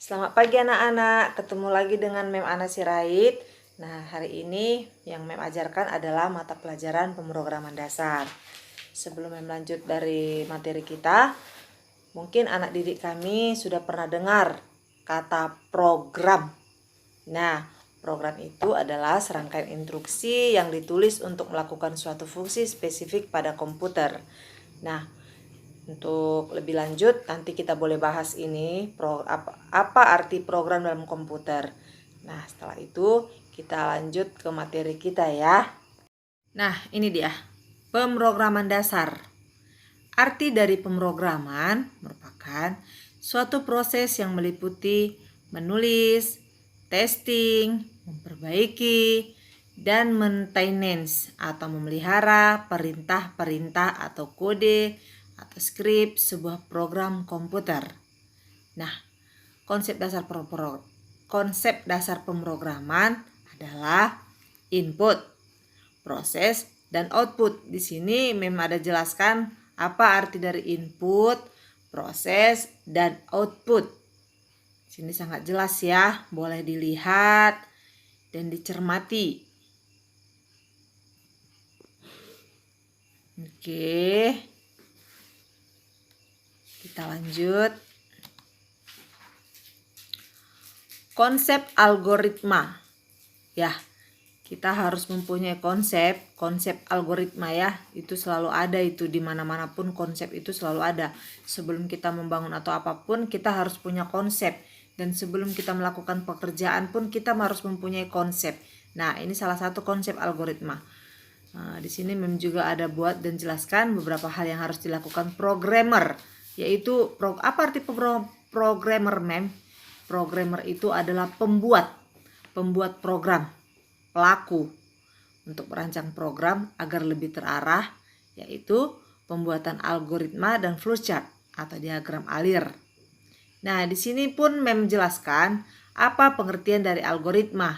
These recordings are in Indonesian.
Selamat pagi anak-anak, ketemu lagi dengan Mem Ana Sirait. Nah, hari ini yang Mem ajarkan adalah mata pelajaran pemrograman dasar. Sebelum Mem lanjut dari materi kita, mungkin anak didik kami sudah pernah dengar kata program. Nah, program itu adalah serangkaian instruksi yang ditulis untuk melakukan suatu fungsi spesifik pada komputer. Nah, untuk lebih lanjut nanti kita boleh bahas ini apa arti program dalam komputer. Nah, setelah itu kita lanjut ke materi kita ya. Nah, ini dia pemrograman dasar. Arti dari pemrograman merupakan suatu proses yang meliputi menulis, testing, memperbaiki, dan maintenance atau memelihara perintah-perintah atau kode atau skrip sebuah program komputer. Nah, konsep dasar pemrograman adalah input, proses, dan output. Di sini memang ada jelaskan apa arti dari input, proses, dan output. Sini sangat jelas ya, boleh dilihat dan dicermati. Oke. Kita lanjut. Konsep algoritma. Ya, kita harus mempunyai konsep algoritma ya. Itu selalu ada, itu di mana-mana pun konsep itu selalu ada. Sebelum kita membangun atau apapun, kita harus punya konsep. Dan sebelum kita melakukan pekerjaan pun kita harus mempunyai konsep. Nah, ini salah satu konsep algoritma. Nah, di sini Mem juga ada buat dan jelaskan beberapa hal yang harus dilakukan programmer, yaitu apa arti programmer, Mem? Programmer itu adalah pembuat program, pelaku untuk merancang program agar lebih terarah, yaitu pembuatan algoritma dan flowchart atau diagram alir. Nah, di sini pun Mem menjelaskan apa pengertian dari algoritma.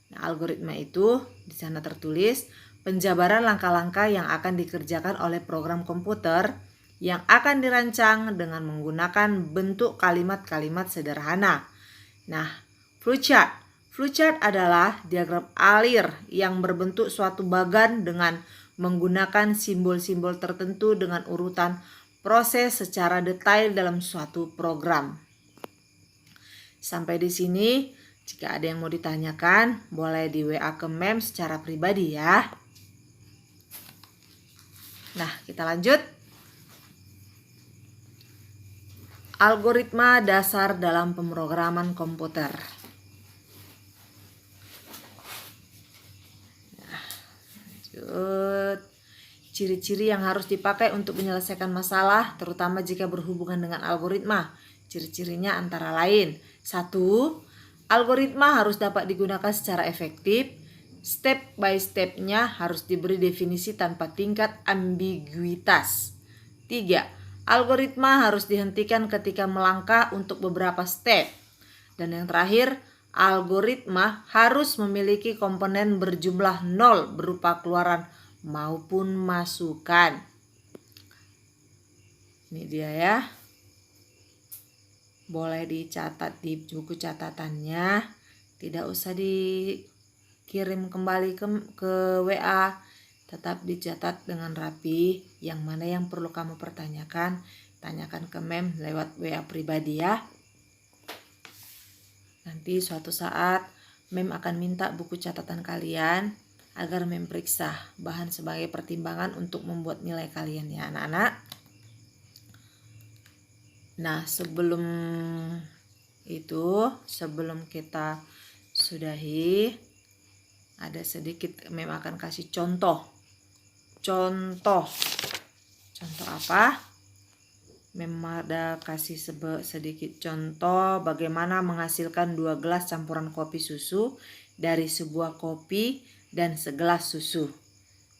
Nah, algoritma itu di sana tertulis penjabaran langkah-langkah yang akan dikerjakan oleh program komputer yang akan dirancang dengan menggunakan bentuk kalimat-kalimat sederhana. Nah, flowchart adalah diagram alir yang berbentuk suatu bagan dengan menggunakan simbol-simbol tertentu dengan urutan proses secara detail dalam suatu program. Sampai di sini, jika ada yang mau ditanyakan, boleh di WA ke Mem secara pribadi ya. Nah, kita lanjut. Algoritma dasar dalam pemrograman komputer. Nah, lanjut. Ciri-ciri yang harus dipakai untuk menyelesaikan masalah, terutama jika berhubungan dengan algoritma. Ciri-cirinya antara lain: 1. Algoritma harus dapat digunakan secara efektif. Step by step-nya harus diberi definisi tanpa tingkat ambiguitas. 3. Algoritma harus dihentikan ketika melangkah untuk beberapa step. Dan yang terakhir, algoritma harus memiliki komponen berjumlah 0 berupa keluaran maupun masukan. Ini dia ya. Boleh dicatat di buku catatannya. Tidak usah dikirim kembali ke WA. Tetap dicatat dengan rapi. Yang mana yang perlu kamu pertanyakan, tanyakan ke Mem lewat WA pribadi ya. Nanti suatu saat Mem akan minta buku catatan kalian agar Mem periksa bahan sebagai pertimbangan untuk membuat nilai kalian ya anak-anak. Nah, sebelum kita sudahi, ada sedikit Mem akan kasih contoh apa? Mem ada kasih sedikit contoh bagaimana menghasilkan 2 gelas campuran kopi susu dari sebuah kopi dan segelas susu.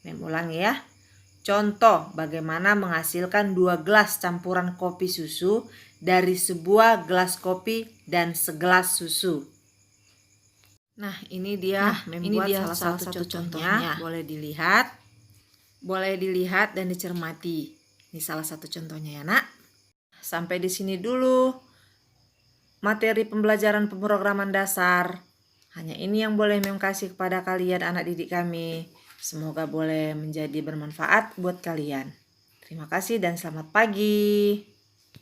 Mem ulangi ya. Contoh bagaimana menghasilkan 2 gelas campuran kopi susu dari sebuah gelas kopi dan segelas susu. Nah, ini dia salah satu contohnya. Boleh dilihat dan dicermati. Ini salah satu contohnya ya, Nak. Sampai di sini dulu materi pembelajaran pemrograman dasar. Hanya ini yang boleh Mem kasih kepada kalian anak didik kami. Semoga boleh menjadi bermanfaat buat kalian. Terima kasih dan selamat pagi.